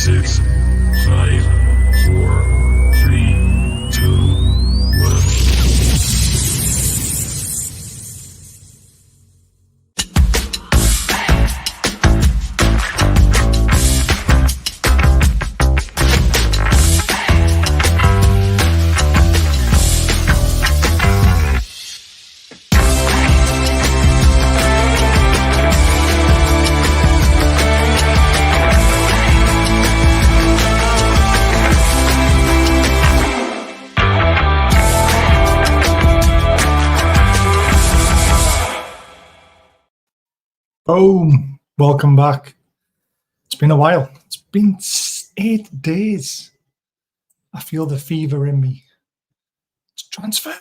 6, 5, 4, 3, 2, 1. Boom. Welcome back. It's been a while. It's been 8 days. I feel the fever in me. It's transfers.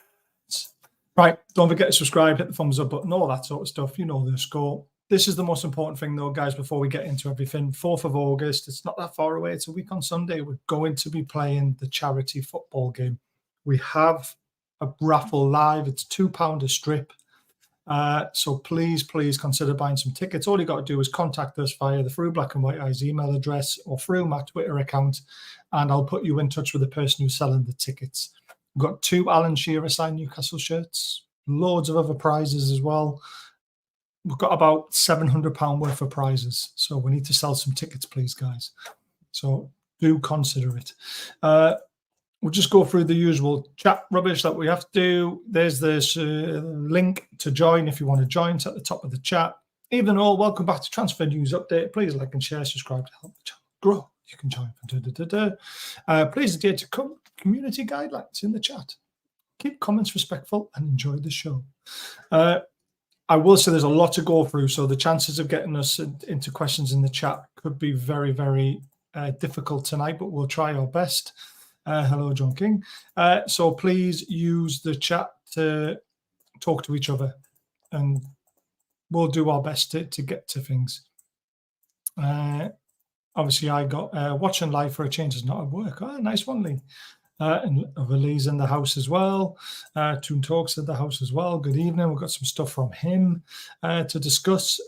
Right. Don't forget to subscribe, hit the thumbs up button, all that sort of stuff. You know the score. This is the most important thing, though, guys, before we get into everything. 4th of August. It's not that far away. It's a week on Sunday. We're going to be playing the charity football game. We have a raffle live. It's £2 a strip. So please consider buying some tickets. All you got to do is contact us via the Through Black and White Eyes email address or through my Twitter account, and I'll put you in touch with the person who's selling the tickets. We've got 2 Alan Shearer signed Newcastle shirts, loads of other prizes as well. We've got about £700 worth of prizes, so we need to sell some tickets, please, guys. So do consider it. We'll just go through the usual chat rubbish that we have to do. There's this link to join if you want to join. It's at the top of the chat. Even all, welcome back to Transfer News Update. Please like and share, subscribe to help the channel grow. You can join from please adhere to community guidelines in the chat. Keep comments respectful and enjoy the show. I will say there's a lot to go through, so the chances of getting us into questions in the chat could be very, very difficult tonight, but we'll try our best. Hello, John King. So please use the chat to talk to each other, and we'll do our best to get to things. Obviously, I got watching live for a change is not at work. Oh, nice one, Lee. And Lee's in the house as well. Toon Talks in the house as well. Good evening. We've got some stuff from him to discuss.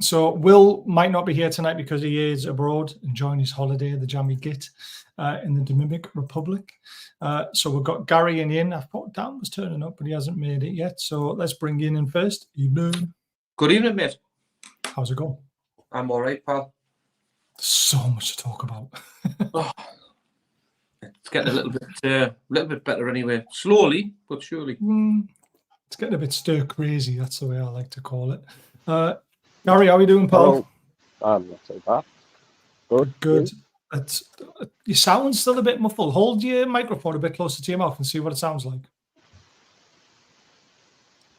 So Will might not be here tonight because he is abroad enjoying his holiday, the Jammy Git, in the Dominican Republic. So we've got Gary and Ian. I thought Dan was turning up, but he hasn't made it yet. So let's bring Ian in first. Evening. Good evening, mate. How's it going? I'm all right, pal. So much to talk about. Oh, it's getting a little bit better anyway. Slowly, but surely. It's getting a bit stir crazy. That's the way I like to call it. Gary, how are you doing, pal? I'm not so bad. Good. You sound still a bit muffled. Hold your microphone a bit closer to your mouth and see what it sounds like.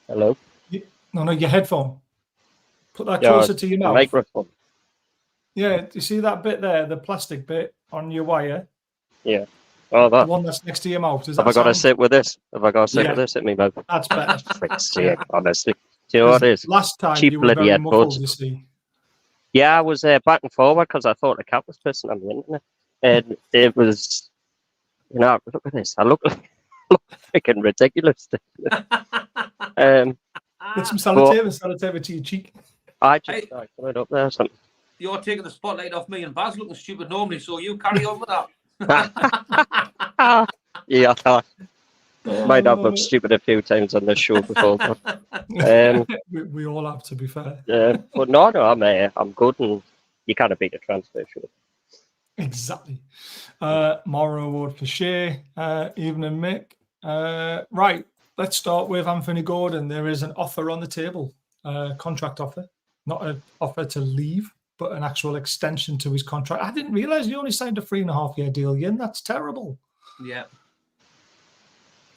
Hello? No, your headphone. Put that closer to your mouth. Microphone. Yeah, you see that bit there, the plastic bit on your wire? Yeah. Oh, that. The one that's next to your mouth. Have I got to sit with this? Have I got to sit with this at me mouth? That's better. Frick's sake, honestly. Do you know what it is? Last time cheap you were very muffled, you headphones. see. Yeah, I was back and forward because I thought the cat was pissing on the internet. And it was, look at this. I look freaking ridiculous. Get some sellotape it to your cheek. I just put it up there or something. You're taking the spotlight off me and Baz looking stupid normally, so you carry on with that. Yeah, I thought. Might have looked stupid a few times on this show before. But, we all have, to be fair. But no, I'm good, and you can't beat a transfer show. Exactly. Moral award for Shea. Evening, Mick. Right, let's start with Anthony Gordon. There is an offer on the table, contract offer, not an offer to leave, but an actual extension to his contract. I didn't realise he only signed a 3.5-year deal, Ian. That's terrible. Yeah.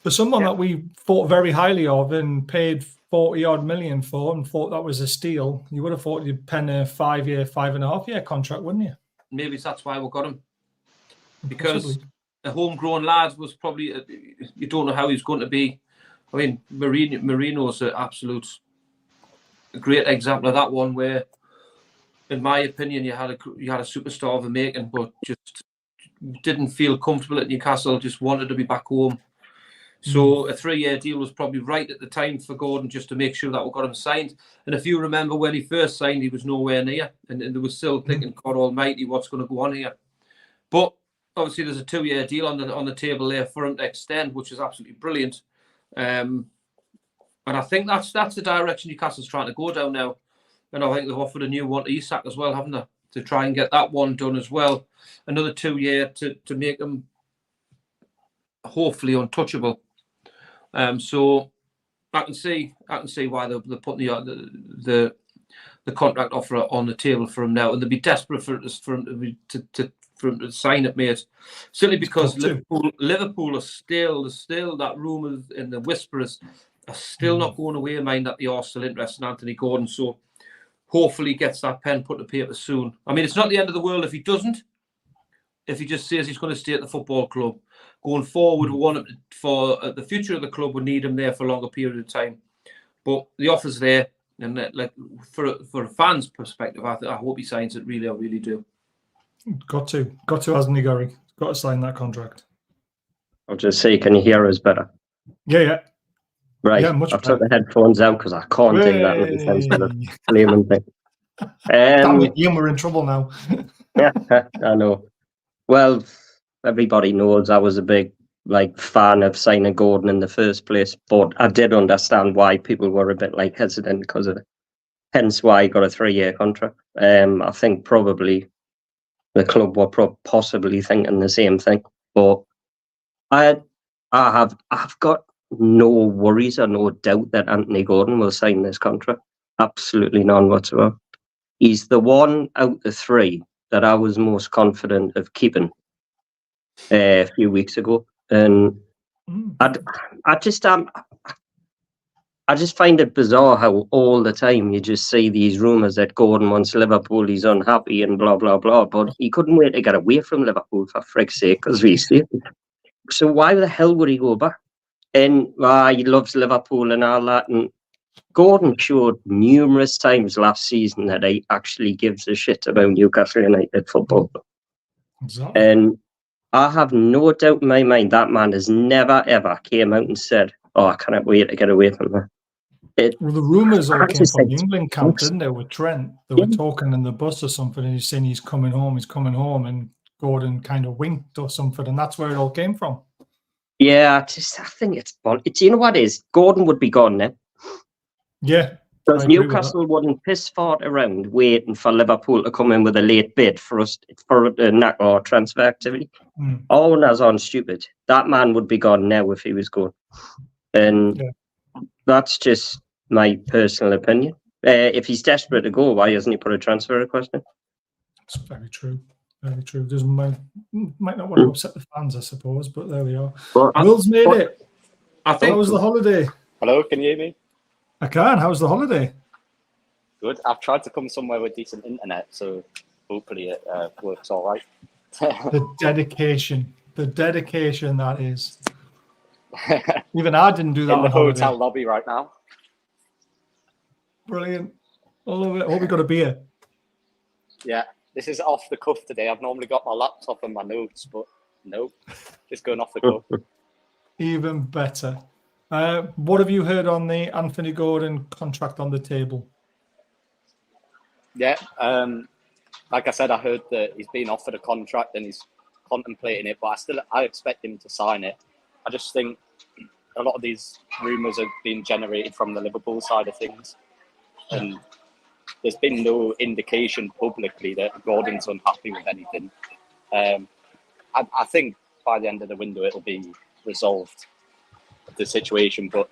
For someone that we thought very highly of and paid 40-odd million for and thought that was a steal, you would have thought you'd pen a 5-year, 5.5-year contract, wouldn't you? Maybe that's why we got him. Because a homegrown lad was probably, you don't know how he's going to be. I mean, Marino's an absolute great example of that one where, in my opinion, you had a superstar of the making, but just didn't feel comfortable at Newcastle, just wanted to be back home. So a 3-year deal was probably right at the time for Gordon, just to make sure that we got him signed. And if you remember when he first signed, he was nowhere near, and there was still thinking, God Almighty, what's going to go on here? But obviously, there's a 2-year deal on the table there for him to extend, which is absolutely brilliant. And I think that's the direction Newcastle's trying to go down now. And I think they've offered a new one to Isak as well, haven't they? To try and get that one done as well. Another 2-year to make him hopefully untouchable. So I can see why they're putting the contract offer on the table for him now, and they'd be desperate for him to sign it, mate. Simply because Liverpool are still that rumours and the whispers are still not going away, mind that they are still interested in Anthony Gordon. So hopefully he gets that pen put to paper soon. I mean, it's not the end of the world if he doesn't. If he just says he's going to stay at the football club. Going forward, we want him for the future of the club. We need him there for a longer period of time. But the offer's there, and for a fan's perspective, I hope he signs it. Really, I really do. Got to, hasn't he, Gary? Got to sign that contract. I'll just say, can you hear us better? Yeah. Right. Yeah, much I've better. took the headphones out because I can't do that with the sense of the flaming thing. Damn it, Ian, we're in trouble now. Yeah, I know. Well, everybody knows I was a big fan of signing Gordon in the first place, but I did understand why people were a bit hesitant because of it. Hence why he got a 3-year contract. I think probably the club were possibly thinking the same thing, but I've got no worries or no doubt that Anthony Gordon will sign this contract. Absolutely none whatsoever. He's the one out of the 3 that I was most confident of keeping a few weeks ago, and I just find it bizarre how all the time you just see these rumours that Gordon wants Liverpool, he's unhappy and blah blah blah, but he couldn't wait to get away from Liverpool, for frick's sake, because he's here. So why the hell would he go back? And he loves Liverpool and all that, and Gordon showed numerous times last season that he actually gives a shit about Newcastle United Football Club. Exactly. And I have no doubt in my mind that man has never, ever came out and said, oh, I cannot wait to get away from that. Well, the rumours all came from the England camp, didn't they, with Trent? They were talking in the bus or something, and he's saying he's coming home, and Gordon kind of winked or something, and that's where it all came from. Yeah, I think it's you know what it is? Gordon would be gone now. Yeah. Because Newcastle wouldn't piss fart around waiting for Liverpool to come in with a late bid for a knock or transfer activity. All that's on stupid. That man would be gone now if he was gone. And that's just my personal opinion. If he's desperate to go, why hasn't he put a transfer request in? It's very true. Very true. Might not want to upset the fans, I suppose, but there we are. Will's made it. How was the holiday? Hello, can you hear me? I can. How was the holiday? Good. I've tried to come somewhere with decent internet, so hopefully it works all right. The dedication that is. Even I didn't do that in the on holiday. hotel lobby right now. Brilliant. I love it. I hope we got a beer. Yeah, this is off the cuff today. I've normally got my laptop and my notes, but no, just going off the cuff. Even better. What have you heard on the Anthony Gordon contract on the table? Yeah, like I said, I heard that he's been offered a contract and he's contemplating it, but I expect him to sign it. I just think a lot of these rumours have been generated from the Liverpool side of things, and there's been no indication publicly that Gordon's unhappy with anything. I think by the end of the window it'll be resolved, the situation, but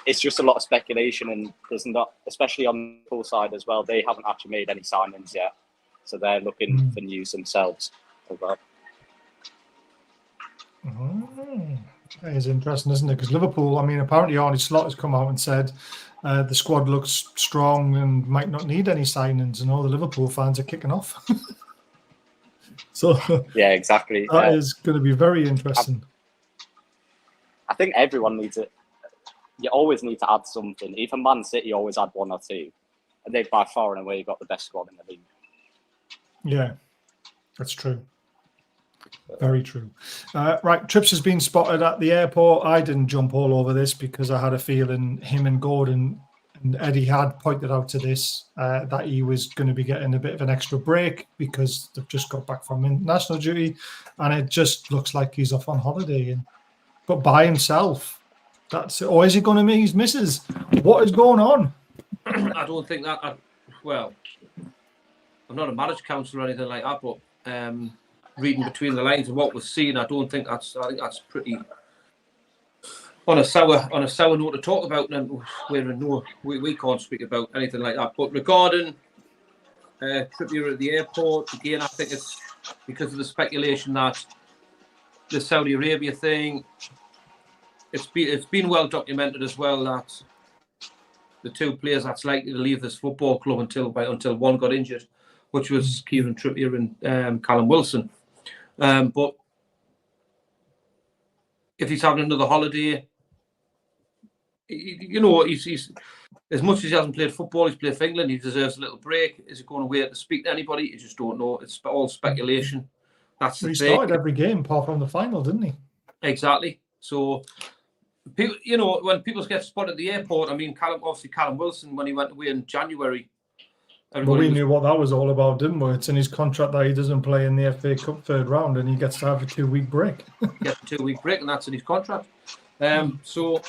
it's just a lot of speculation, and there's not, especially on the Liverpool side as well, they haven't actually made any signings yet, so they're looking for news themselves as well. That is interesting, isn't it? Because Liverpool, I mean, apparently Arne Slot has come out and said the squad looks strong and might not need any signings, and all the Liverpool fans are kicking off. So yeah, exactly. That is going to be very interesting. I think everyone needs it. You always need to add something. Even Man City always add one or two, and they've by far and away got the best squad in the league. Yeah, that's true. Very true. Right, Trips has been spotted at the airport. I didn't jump all over this because I had a feeling him and Gordon and Eddie had pointed out to this that he was going to be getting a bit of an extra break because they've just got back from international duty, and it just looks like he's off on holiday, but by himself. Or is he going to meet his missus? What is going on? I don't think that. Well, I'm not a marriage counsellor or anything like that, but reading between the lines of what we're seeing, I think that's pretty on a sour note to talk about, and we can't speak about anything like that. But regarding Trippier at the airport, again, I think it's because of the speculation that the Saudi Arabia thing. It's been well documented as well that the two players that's likely to leave this football club until one got injured, which was Kieran Trippier and Callum Wilson. But if he's having another holiday, he's as much as he hasn't played football, he's played for England. He deserves a little break. Is he going away to speak to anybody? You just don't know. It's all speculation. That's the thing. He started every game apart from the final, didn't he? Exactly. So, people, when people get spotted at the airport, I mean, Callum Wilson, when he went away in January. But we knew what that was all about, didn't we? It's in his contract that he doesn't play in the FA Cup third round and he gets to have a 2-week break. Gets a 2-week break, and that's in his contract. So,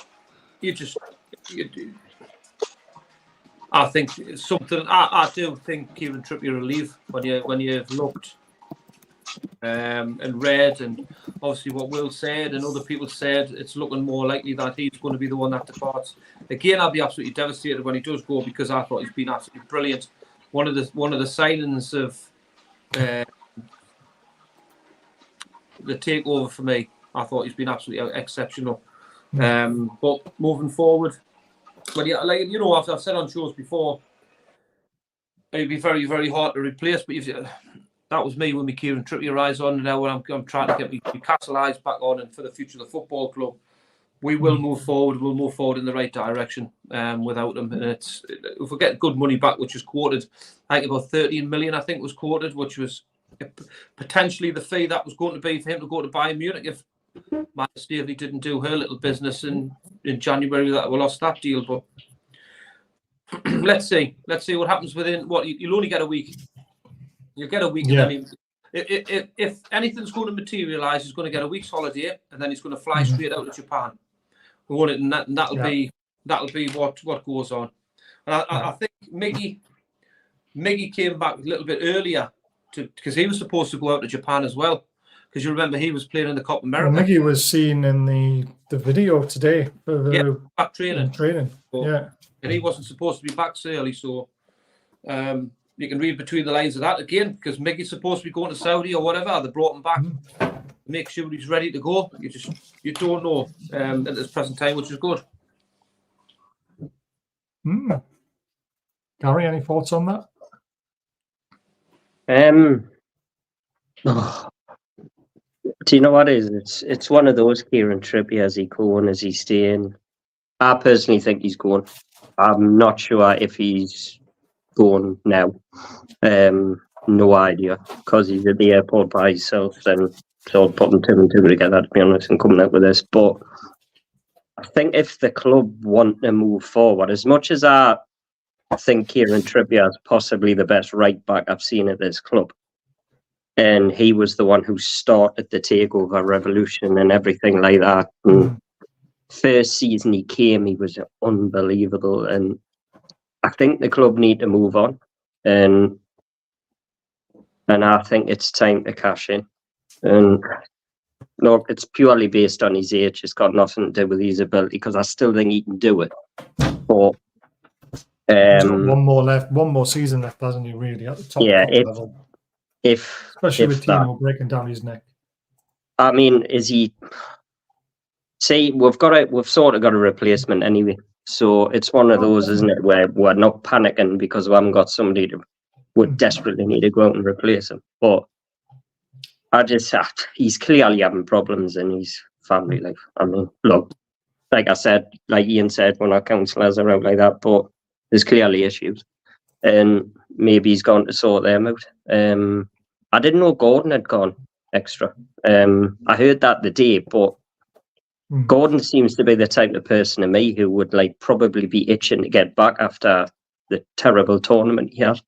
I think it's something. I do think Kieran Trippier will leave when you've looked and read, and obviously what Will said and other people said, it's looking more likely that he's going to be the one that departs. Again, I'll be absolutely devastated when he does go because I thought he's been absolutely brilliant. One of the signings of the takeover for me, I thought he's been absolutely exceptional. But moving forward, I've said on shows before, it'd be very, very hard to replace. But that was me when my Kieran Trippier eyes on. Now when I'm trying to get my Newcastle eyes back on, and for the future of the football club, we will move forward. We'll move forward in the right direction without him. And if we get good money back, which was quoted, I think about 13 million, I think was quoted, which was potentially the fee that was going to be for him to go to Bayern Munich if Matt Stavely didn't do her little business in January that we lost that deal. But let's see what happens within you'll only get a week. You'll get a week, yeah. And then if anything's going to materialise, he's going to get a week's holiday, and then he's going to fly straight out to Japan. We want it, and that'll be what goes on. And I think Miggy came back a little bit earlier because he was supposed to go out to Japan as well. Because you remember he was playing in the Copa America. Well, Miggy was seen in the video today for the back training. Yeah, and he wasn't supposed to be back so early, so. You can read between the lines of that again, because Miggy's supposed to be going to Saudi or whatever. They brought him back to make sure he's ready to go. You don't know at this present time, which is good. Gary, any thoughts on that? Do you know what it is? It's one of those Kieran Trippier. Is he going? Is he staying? I personally think he's going. I'm not sure if he's going now. No idea, because he's at the airport by himself, and so putting two and two together, to be honest, and coming out with this. But I think if the club want to move forward, as much as I think Kieran Trippier is possibly the best right back I've seen at this club, and he was the one who started the takeover revolution and everything like that. And first season he came, he was unbelievable, and I think the club need to move on, and I think it's time to cash in. And look, it's purely based on his age. It's got nothing to do with his ability, because I still think he can do it. But he's got one more season left, hasn't he? Really, at the top level. Especially with Tino breaking down his neck. I mean, is he? See, we've sort of got a replacement anyway. So it's one of those, isn't it, where we're not panicking because we haven't got somebody we desperately need to go out and replace him. But he's clearly having problems in his family life. I mean, look, like I said, like Ian said, when our counsellors are out like that, but there's clearly issues. And maybe he's gone to sort them out. I didn't know Gordon had gone. extra. I heard that the day, but Gordon seems to be the type of person to me who would like probably be itching to get back after the terrible tournament he had.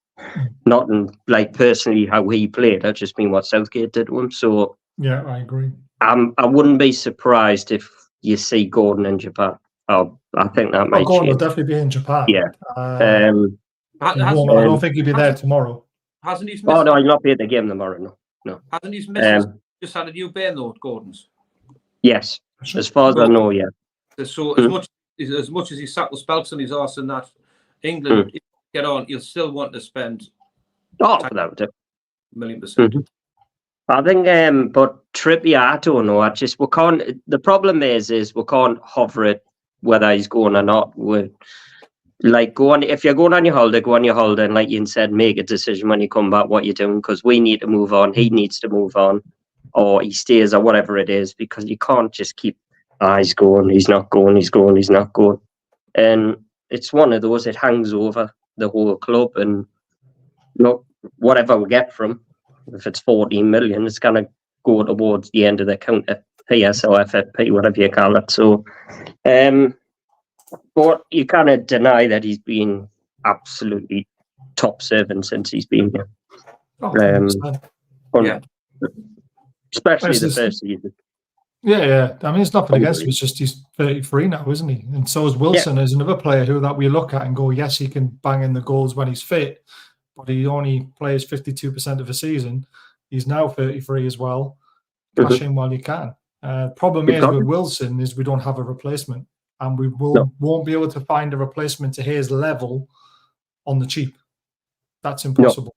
Not in like personally how he played, I just mean what Southgate did to him. So yeah, I agree. I wouldn't be surprised if you see Gordon in Japan. I think that might Gordon will change. definitely be in Japan. Yeah. I don't think he'll be there tomorrow. Hasn't he missed? Oh no, he'll not be at the game tomorrow. No. Hasn't he missed? Just had a new ban though, Gordon's. Yes, as far as I know, yeah. So as much as he sat with spelks on his arse and that, England get on, he'll still want to spend. Oh, without it. 1,000,000%. I think, but Trippier, I don't know. We can't. The problem is we can't hover it whether he's going or not. We're like if you're going on your holiday, go on your holiday, and like you said, make a decision when you come back what you're doing, because we need to move on. He needs to move on, or he stays, or whatever it is, because you can't just keep. He's going, he's not going, he's going, he's not going, and it's one of those. It hangs over the whole club, and look, whatever we get from. If it's 14 million, it's going to go towards the end of the counter PS or FFP, whatever you call it. So, but you can't deny that he's been absolutely top servant since he's been here. Yeah. Especially the first season. Yeah. I mean, it's nothing against him. It's just he's 33 now, isn't he? And so is Wilson. Is another player that we look at and go, yes, he can bang in the goals when he's fit, but he only plays 52% of a season. He's now 33 as well. Cash in while you can. Problem is with Wilson is we don't have a replacement, and we won't be able to find a replacement to his level on the cheap. That's impossible.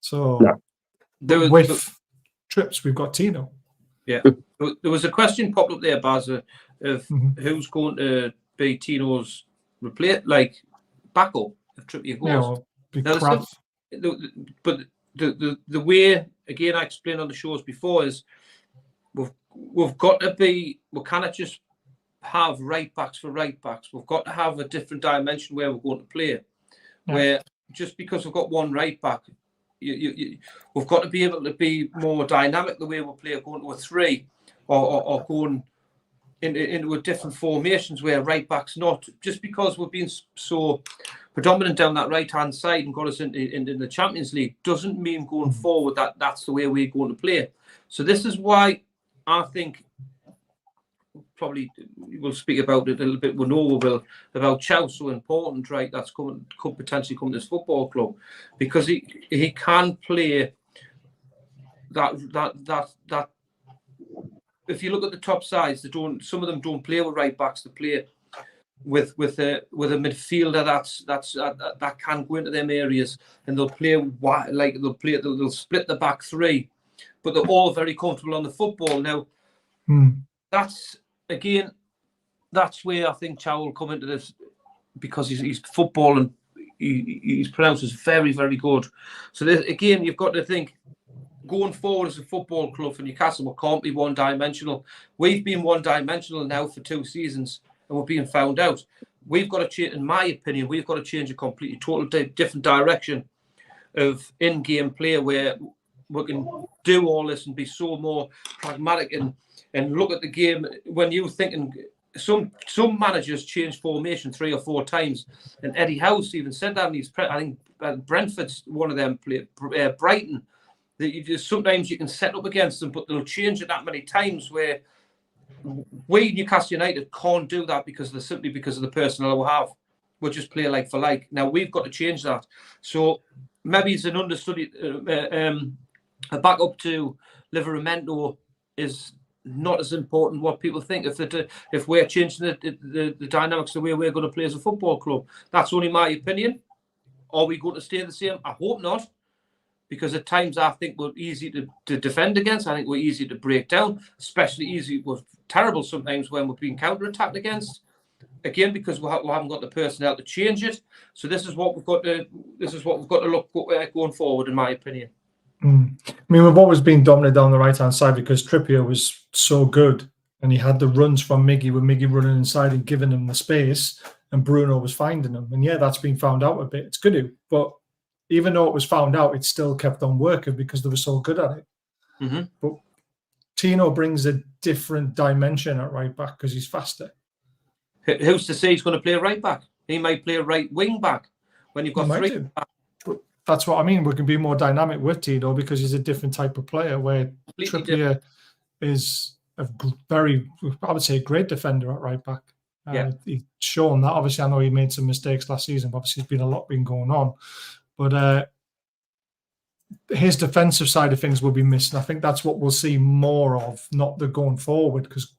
So with trips, we've got Tino. Yeah, there was a question popped up there, Baz, of who's going to be Tino's backup if Trippier goes. But the way, again, I explained on the shows before, is we've got to be, we cannot just have right backs for right backs. We've got to have a different dimension where we're going to play. Where just because we've got one right back, we've got to be able to be more dynamic the way we play, going to a 3 or going into a different formations where right back's not. Just because we've been so predominant down that right-hand side and got us into the Champions League doesn't mean going forward that's the way we're going to play. So this is why I think probably we'll speak about it a little bit. We know about Thiaw, so important, right? That's could potentially come to this football club because he can play that. If you look at the top sides, some of them don't play with right backs. They play with a midfielder that can go into them areas, and they'll play they'll split the back 3, but they're all very comfortable on the football. Now, that's where I think Thiaw will come into this, because he's football and he's pronounced as very, very good. So again, you've got to think, going forward as a football club for Newcastle, we can't be one-dimensional. We've been one-dimensional now for 2 seasons, and we're being found out. We've got to change, in my opinion, we've got to change a completely, totally different direction of in-game play where we can do all this and be so more pragmatic and look at the game. When you're thinking, some managers change formation 3 or 4 times, and Eddie House even said that. I think Brentford's one of them. Brighton. Sometimes you can set up against them, but they'll change it that many times. Where we Newcastle United can't do that because of the personnel we have. We'll just play like for like. Now we've got to change that. So maybe it's an understudy, a backup to Livramento is not as important what people think. If we're changing the dynamics the way we're going to play as a football club, that's only my opinion. Are we going to stay the same? I hope not, because at times I think we're easy to defend against. I think we're easy to break down, especially we're terrible sometimes when we're being counter-attacked against. Again, because we haven't got the personnel to change it. So this is what we've got to look going forward, in my opinion. I mean, we've always been dominant down the right-hand side because Trippier was so good, and he had the runs from Miggy, with Miggy running inside and giving him the space, and Bruno was finding him. And yeah, that's been found out a bit. It's good, but even though it was found out, it still kept on working because they were so good at it. But Tino brings a different dimension at right back because he's faster. Who's to say he's going to play right back? He might play right wing back when you've got three. But that's what I mean. We can be more dynamic with Tino because he's a different type of player. Where Trippier is a very, I would say, a great defender at right back. He's shown that. Obviously, I know he made some mistakes last season. But obviously, there's been a lot going on. But his defensive side of things will be missed. And I think that's what we'll see more of, not the going forward, because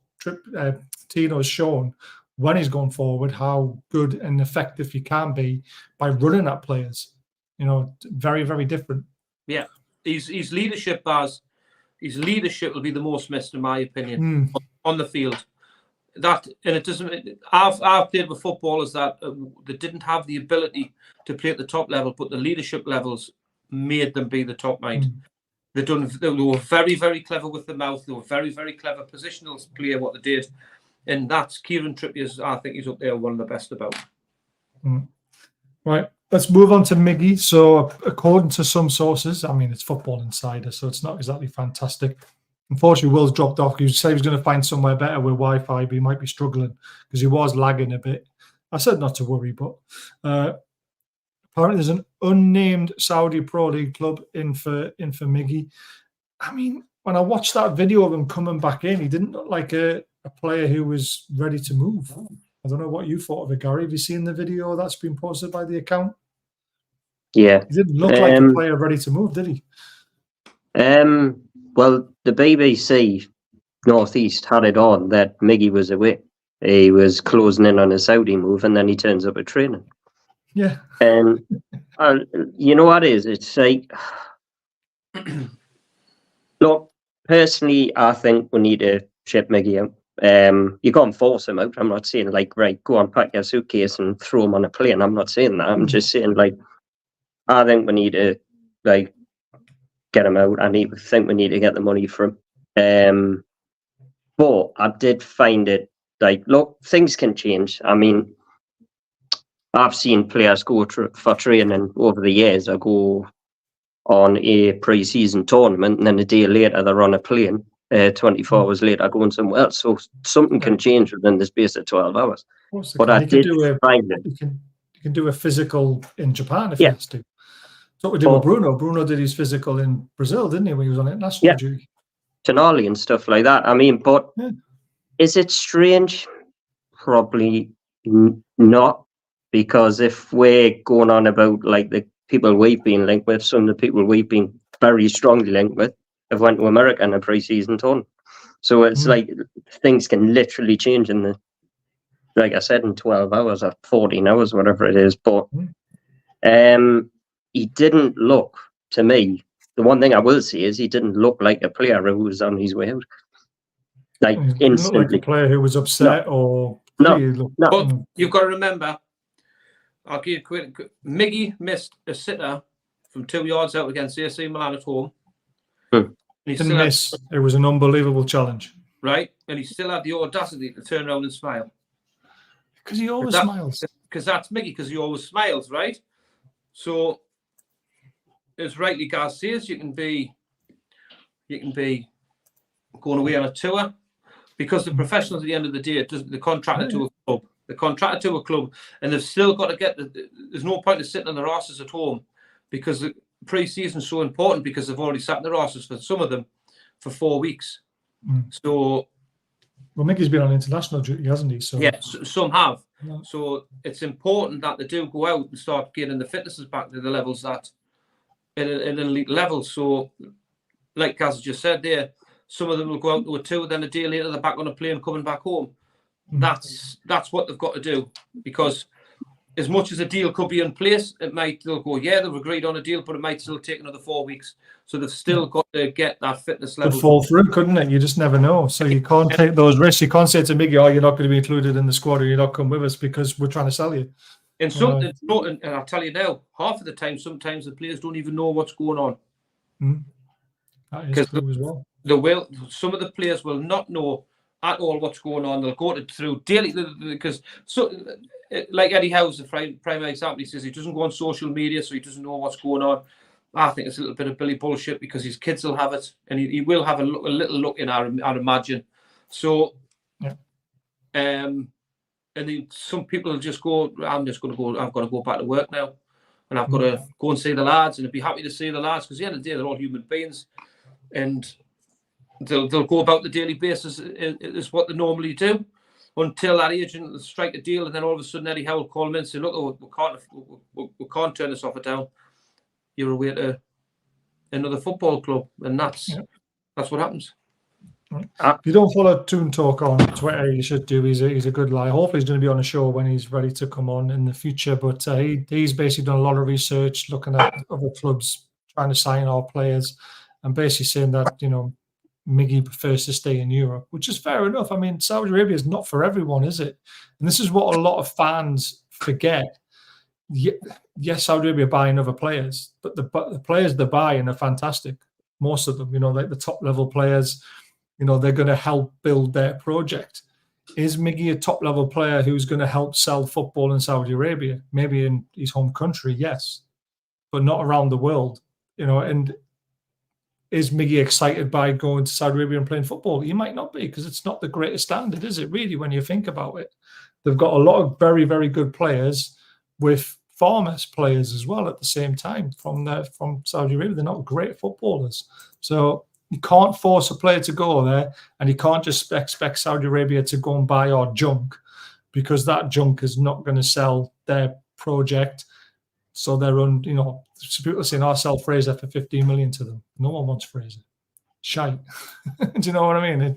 Tino has shown when he's going forward how good and effective he can be by running at players. You know, very, very different. Yeah, his leadership will be the most missed, in my opinion, on the field. That, and it doesn't. I've played with footballers that didn't have the ability to play at the top level, but the leadership levels made them be the top mind. They were very, very clever with the mouth. They were very, very clever positional play what they did, and that's Kieran Trippier's. I think he's up there, one of the best about. Right, let's move on to Miggy. So, according to some sources, I mean, it's Football Insider, so it's not exactly fantastic. Unfortunately, Will's dropped off. He said he was going to find somewhere better with Wi-Fi, but he might be struggling because he was lagging a bit. I said not to worry, but apparently there's an unnamed Saudi Pro League club in for Miggy. I mean, when I watched that video of him coming back in, he didn't look like a player who was ready to move. I don't know what you thought of it, Gary. Have you seen the video that's been posted by the account? Yeah. He didn't look like a player ready to move, did he? Well, the BBC Northeast had it on that Miggy was away. He was closing in on a Saudi move, and then he turns up at training. Yeah. And you know what it is? It's like, look, personally, I think we need to ship Miggy out. You can't force him out. I'm not saying, like, right, go on, pack your suitcase and throw him on a plane. I'm not saying that. I'm just saying, like, I think we need to, like, get him out. I think we need to get the money from him. But I did find it, like, look, things can change. I mean, I've seen players go for training over the years. I go on a pre-season tournament, and then a day later they're on a plane. 24 hours later, going somewhere else. So something can change within the space of 12 hours. But I did find it. You can do a physical in Japan if he has to. That's what we did with Bruno. Bruno did his physical in Brazil, didn't he, when he was on international duty? Tenali and stuff like that. I mean, but is it strange? Probably not. Because if we're going on about, like, the people we've been linked with, some of the people we've been very strongly linked with have went to America in a pre-season tournament. So it's like things can literally change in like I said, in 12 hours or 14 hours, whatever it is. But he didn't look, to me, the one thing I will say is he didn't look like a player who was on his way out. Like, instantly. Like a player who was upset or... No. But you've got to remember, I'll give you a quick... Miggy missed a sitter from 2 yards out against AC Milan at home. Didn't miss. It was an unbelievable challenge. Right? And he still had the audacity to turn around and smile. Because he always smiles. Because that's Miggy, because he always smiles, right? So, as rightly Gaz says, you can be going away on a tour, because the professionals at the end of the day, the contracted to a club. They're contracted to a club, and they've still got to get there's no point in sitting on their asses at home, because the pre-season is so important, because they've already sat in their asses for some of them for 4 weeks. So, well, Miggy's been on international duty, hasn't he? So yeah, some have. Yeah. So it's important that they do go out and start getting the fitnesses back to the levels that in an elite level. So, like Gaz just said there, some of them will go out to a tour, then a day later they're back on a plane coming back home. That's what they've got to do, because as much as a deal could be in place, they'll go, yeah, they've agreed on a deal, but it might still take another 4 weeks. So they've still got to get that fitness level. Could fall through, couldn't it? You just never know. So you can't take those risks. You can't say to Miggy, "Oh, you're not going to be included in the squad, or you're not coming with us because we're trying to sell you." And I'll tell you now, half of the time, sometimes the players don't even know what's going on. That is true as well. Some of the players will not know at all what's going on. They'll go through daily, because like Eddie Howe's the prime example. He says he doesn't go on social media, so he doesn't know what's going on. I think it's a little bit of Billy bullshit because his kids will have it, and he will have a little look in, I'd imagine. So, yeah. And then some people will just go, I've got to go back to work now, and I've got to go and see the lads, and I'd be happy to see the lads because at the end of the day, they're all human beings, and they'll go about the daily basis is what they normally do until that agent will strike a deal, and then all of a sudden Eddie Howe will call them in and say, look, we can't turn this offer down. You're away to another football club, and that's what happens. If you don't follow Toon Talk on Twitter, you should do. He's a good guy. Hopefully, he's going to be on the show when he's ready to come on in the future. But he's basically done a lot of research, looking at other clubs, trying to sign our players, and basically saying that Miggy prefers to stay in Europe, which is fair enough. I mean, Saudi Arabia is not for everyone, is it? And this is what a lot of fans forget. Yes, Saudi Arabia are buying other players, but the players they're buying are fantastic. Most of them, like the top level players, they're going to help build their project. Is Miggy a top level player who's going to help sell football in Saudi Arabia? Maybe in his home country, yes, but not around the world. And is Miggy excited by going to Saudi Arabia and playing football? He might not be, because it's not the greatest standard, is it, really, when you think about it? They've got a lot of very, very good players with farmers players as well at the same time from Saudi Arabia. They're not great footballers. So you can't force a player to go there, and you can't just expect Saudi Arabia to go and buy our junk, because that junk is not going to sell their project. So they're people saying, I'll sell Fraser for 15 million to them. No one wants Fraser. Shite. Do you know what I mean?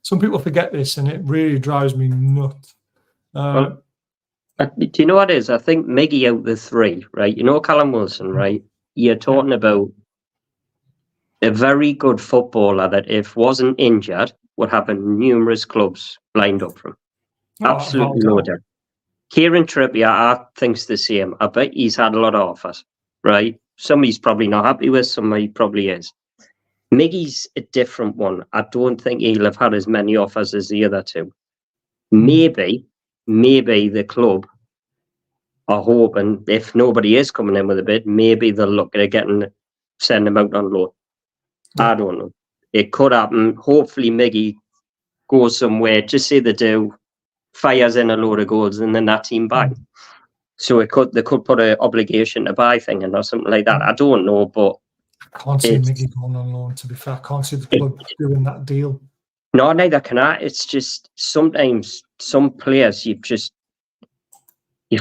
Some people forget this, and it really drives me nuts. Do you know what it is? I think Miggy out the three, right? Callum Wilson, right? You're talking about a very good footballer that, if wasn't injured, would have numerous clubs lined up for him. Absolutely no doubt. Kieran Trippier, I think's the same. I bet he's had a lot of offers, right? Some he's probably not happy with, some he probably is. Miggy's a different one. I don't think he'll have had as many offers as the other two. Maybe the club are hoping, if nobody is coming in with a bid, maybe they'll look at send him out on loan. I don't know. It could happen. Hopefully Miggy goes somewhere, just say they do, fires in a load of goals, and then that team buy. So they could put an obligation to buy thing or something like that. I don't know, but I can't see Miggy going on loan, to be fair. I can't see the club doing that deal. No, neither can I. It's just sometimes some players you've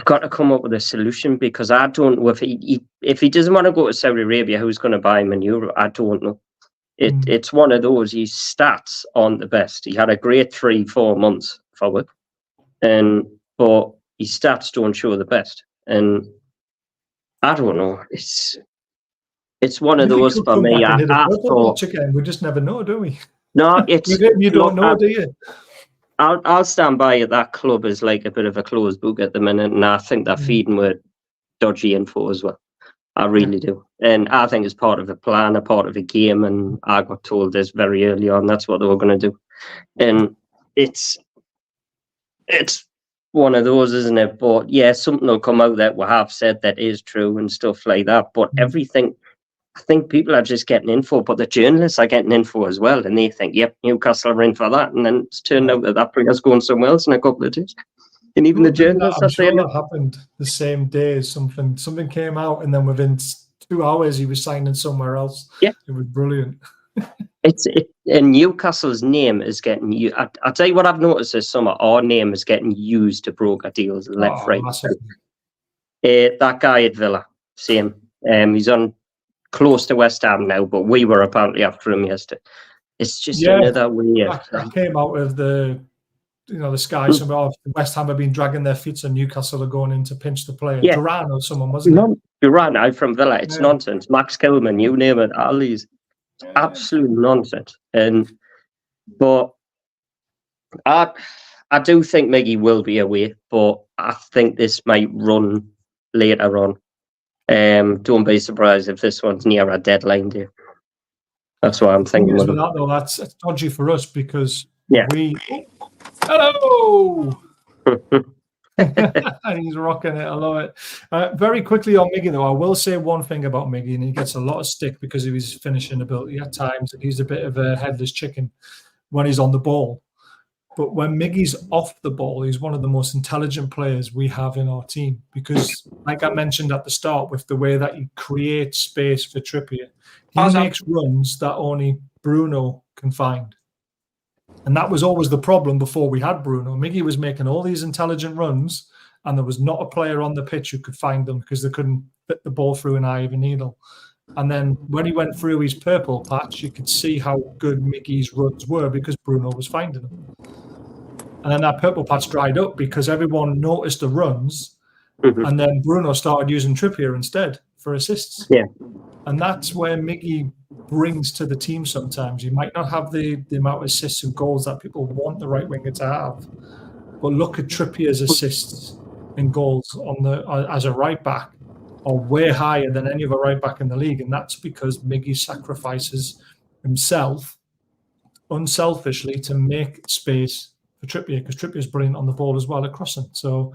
got to come up with a solution, because I don't know if he doesn't want to go to Saudi Arabia, who's going to buy him in Europe? I don't know. It's one of those. His stats aren't the best. He had a great 3-4 months forward, but his stats don't show the best. And I don't know. It's one of those for me. I thought again. We just never know, do we? No, it's you don't know, do you? I'll stand by it. That club is like a bit of a closed book at the minute, and I think they're feeding with dodgy info as well. I really do. And I think it's part of a plan, a part of a game, and I got told this very early on. That's what they were going to do. And it's one of those, isn't it? But yeah, something will come out that we have said that is true and stuff like that. But everything, I think people are just getting info, but the journalists are getting info as well, and they think, yep, Newcastle are in for that, and then it's turned out that player's going somewhere else in a couple of days. And even the journalists are saying that happened the same day as something came out, and then within 2 hours he was signing somewhere else. Yeah, it was brilliant. And Newcastle's name is getting used. I'll tell you what I've noticed this summer. Our name is getting used to broker deals left, right. That guy at Villa, same. He's on close to West Ham now, but we were apparently after him yesterday. It's just another way. I came out of the Sky. Some West Ham have been dragging their feet, and Newcastle are going in to pinch the player. Yeah. Duran or someone, wasn't it? Duran out from Villa. It's nonsense. Max Kilman, you name it. All these absolute nonsense. But I do think Miggy will be away, but I think this might run later on. Don't be surprised if this one's near a deadline day. That's what I'm thinking. That's dodgy for us, because we. Hello. And he's rocking it. I love it. Very quickly on Miggy, though, I will say one thing about Miggy, and he gets a lot of stick because of his finishing ability at times, and he's a bit of a headless chicken when he's on the ball. But when Miggy's off the ball, he's one of the most intelligent players we have in our team because, like I mentioned at the start, with the way that he creates space for Trippier, he makes runs that only Bruno can find. And that was always the problem before we had Bruno. Miggy was making all these intelligent runs, and there was not a player on the pitch who could find them because they couldn't fit the ball through an eye of a needle. And then when he went through his purple patch, you could see how good Miggy's runs were because Bruno was finding them. And then that purple patch dried up because everyone noticed the runs, and then Bruno started using Trippier instead for assists. Yeah. And that's where Miggy brings to the team sometimes. You might not have the amount of assists and goals that people want the right winger to have, but look at Trippier's assists and goals on the as a right back are way higher than any other right back in the league, and that's because Miggy sacrifices himself unselfishly to make space for Trippier, because Trippier's brilliant on the ball as well at crossing. So,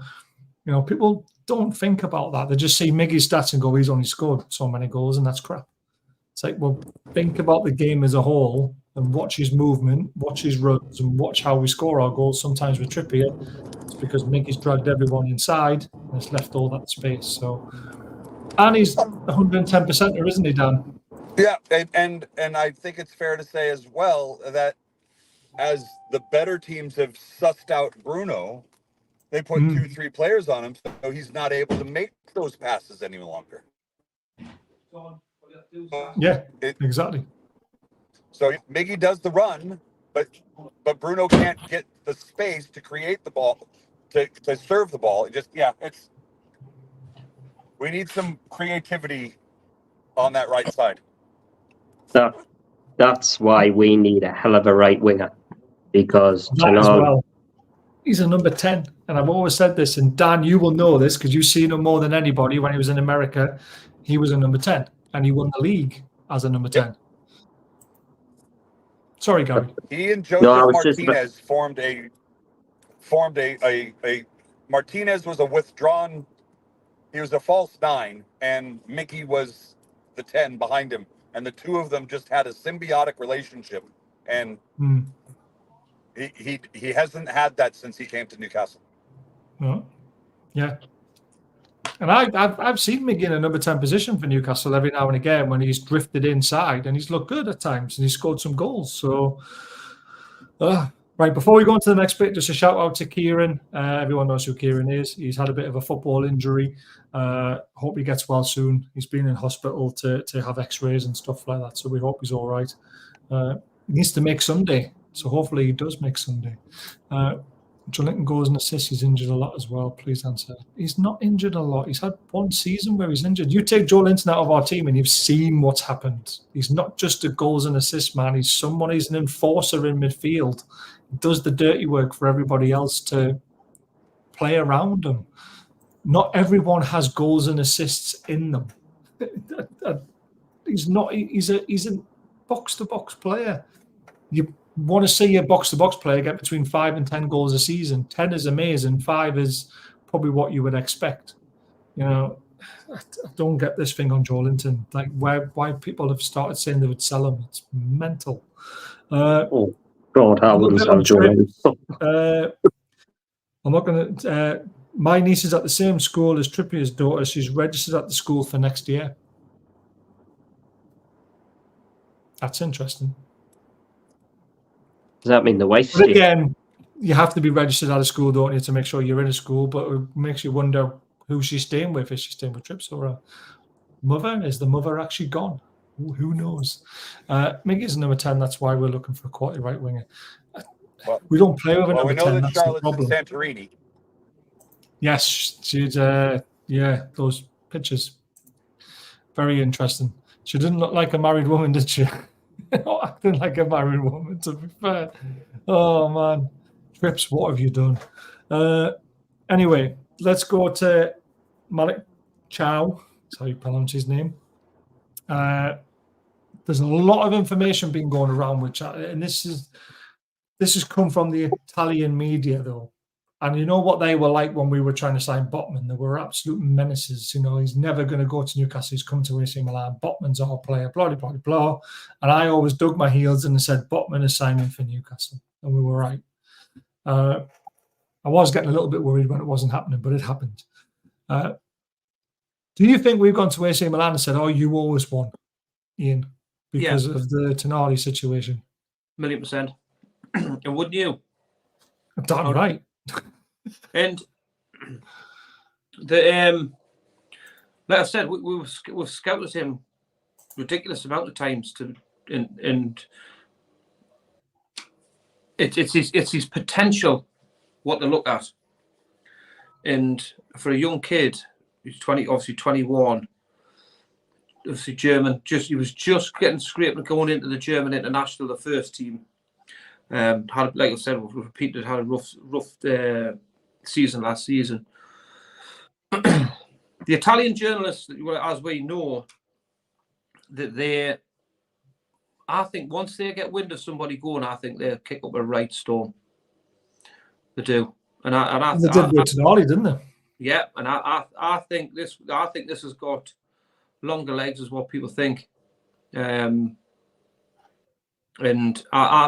you know, people don't think about that. They just see Miggy's stats and go, he's only scored so many goals, and that's crap. It's like, well, think about the game as a whole and watch his movement, watch his runs, and watch how we score our goals. Sometimes with Trippier, it's because Miggy's dragged everyone inside and it's left all that space. So, and he's 110%er, isn't he, Dan? Yeah, and I think it's fair to say as well that as the better teams have sussed out Bruno, they put 2-3 players on him, so he's not able to make those passes any longer. Yeah, exactly. So Miggy does the run, but Bruno can't get the space to create the ball, to serve the ball. We need some creativity on that right side. That's why we need a hell of a right winger, because he's a number 10, and I've always said this, and Dan, you will know this because you've seen him more than anybody. When he was in America, he was a number 10, and he won the league as a number 10. Yep. Sorry, Gary. He and Joseph Martinez formed a Martinez was a withdrawn. He was a false 9, and Miggy was the 10 behind him, and the two of them just had a symbiotic relationship, and he hasn't had that since he came to Newcastle. Oh, yeah. And I've seen Miggy in a number 10 position for Newcastle every now and again when he's drifted inside, and he's looked good at times, and he's scored some goals. So, right, before we go on to the next bit, just a shout out to Kieran. Everyone knows who Kieran is. He's had a bit of a football injury. Hope he gets well soon. He's been in hospital to have x-rays and stuff like that, so we hope he's all right. He needs to make Sunday, so hopefully he does make Sunday. Joelinton goes and assists. He's injured a lot as well. Please answer. He's not injured a lot. He's had one season where he's injured. You take Joelinton out of our team and you've seen what's happened. He's not just a goals and assists man. He's an enforcer in midfield. He does the dirty work for everybody else to play around him. Not everyone has goals and assists in them. He's not. He's a box-to-box player. You want to see a box-to-box player get between 5 and 10 goals a season. 10 is amazing. 5 is probably what you would expect. You know, I don't get this thing on Joelinton. Like, why people have started saying they would sell him. It's mental. Oh, God, how wouldn't sell Joelinton? I'm not going to... my niece is at the same school as Trippier's daughter. She's registered at the school for next year. That's interesting. Does that mean the wife's But again, you have to be registered at a school, don't you, to make sure you're in a school, but it makes you wonder who she's staying with. Is she staying with Trips or a mother? Is the mother actually gone? Who knows? Miggy's number 10, that's why we're looking for a quality right winger. We don't play with a number 10. We know that that's Charlotte's the problem. in Santorini. Yes, she's, those pictures. Very interesting. She didn't look like a married woman, did she? Not acting like a married woman, to be fair. Oh, man. Trips, what have you done? Anyway, let's go to Malik Thiaw. That's how you pronounce his name. There's a lot of information being going around with Thiaw, and this has come from the Italian media, though. And you know what they were like when we were trying to sign Botman? They were absolute menaces. You know, he's never going to go to Newcastle. He's come to AC Milan. Botman's our player, blah, blah, blah, blah. And I always dug my heels and said, Botman is signing for Newcastle. And we were right. I was getting a little bit worried when it wasn't happening, but it happened. Do you think we've gone to AC Milan and said, oh, you always won, Ian, because of the Tonali situation? 1,000,000%. And wouldn't you? Damn right. And the like I said, we've scouted him ridiculous amount of times and it's his potential what to look at. And for a young kid who's 21, obviously German, he was just getting scraped and going into the German international, the first team. Had, like I said, had a rough season last season. The Italian journalists, as we know, that I think once they get wind of somebody going, I think they'll kick up a right storm. They do, and they did with Tonali, didn't they? Yeah, and I think this has got longer legs, is what people think. And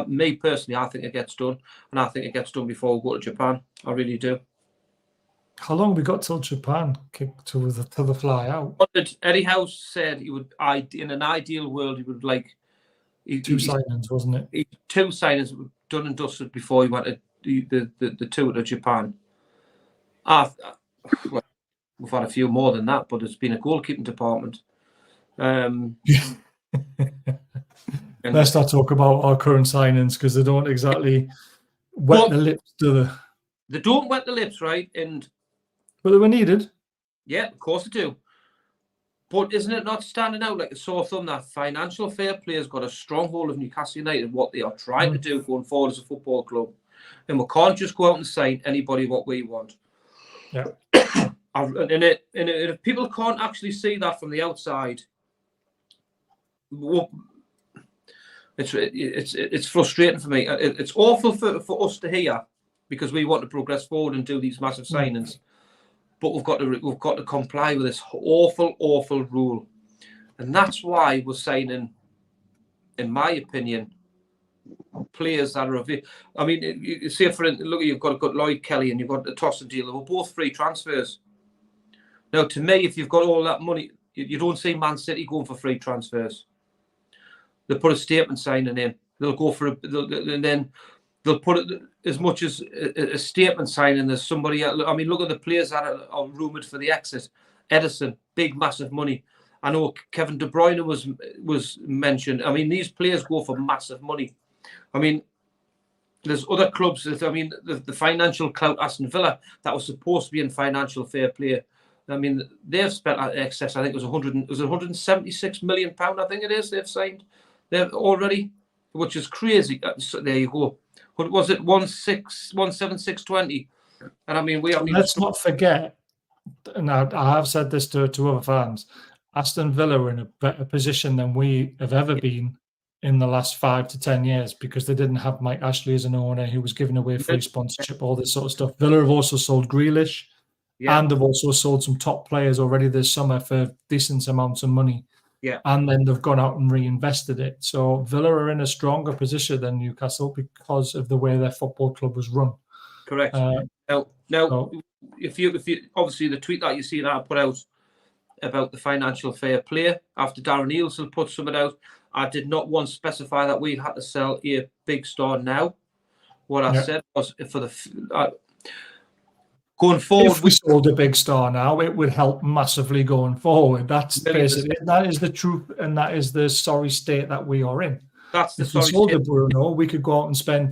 me personally, I think it gets done, and I think it gets done before we go to Japan. I really do. How long have we got till Japan till the fly out? What did Eddie Howe said he would? In an ideal world, he would like two signings, wasn't it? 2 signings done and dusted before he went to the tour to Japan. Well, we've had a few more than that, but it's been a goalkeeping department. Let's not talk about our current signings because they don't exactly wet the lips, do they? They don't wet the lips, right? But they were needed. Yeah, of course they do. But isn't it not standing out like a sore thumb that financial fair play has got a stronghold of Newcastle United, what they are trying to do going forward as a football club? And we can't just go out and sign anybody what we want. Yeah. And if people can't actually see that from the outside, it's frustrating for me. It's awful for us to hear because we want to progress forward and do these massive signings. But we've got to comply with this awful rule, and that's why we're signing, in my opinion, players that are. I mean, you see, look, you've got Lloyd Kelly and you've got the Tosson deal. They were both free transfers. Now, to me, if you've got all that money, you don't see Man City going for free transfers. They'll put a statement signing in. They'll go for and then they'll put it as much as a statement signing as somebody else. I mean, look at the players that are rumoured for the exit. Edison, big, massive money. I know Kevin De Bruyne was mentioned. I mean, these players go for massive money. I mean, there's other clubs. I mean, the financial clout, Aston Villa, that was supposed to be in financial fair play. I mean, they've spent excess. I think it was 176 million pound. I think it is. They've signed there already, which is crazy. So there you go. What was it? 176.20. And I mean, let's not forget. And I have said this to other fans. Aston Villa are in a better position than we have ever been in the last 5 to 10 years because they didn't have Mike Ashley as an owner who was giving away free sponsorship, all this sort of stuff. Villa have also sold Grealish, and they've also sold some top players already this summer for decent amounts of money. Yeah, and then they've gone out and reinvested it. So Villa are in a stronger position than Newcastle because of the way their football club was run. Correct. Now, if you obviously the tweet that you see that I put out about the financial fair play after Darren Nielsen put something out, I did not once specify that we had to sell a big star now. What I said was for the going forward, if we sold a big star now, it would help massively going forward. That's basically that is the truth, and that is the sorry state that we are in. That's the if we sold a Bruno, we could go out and spend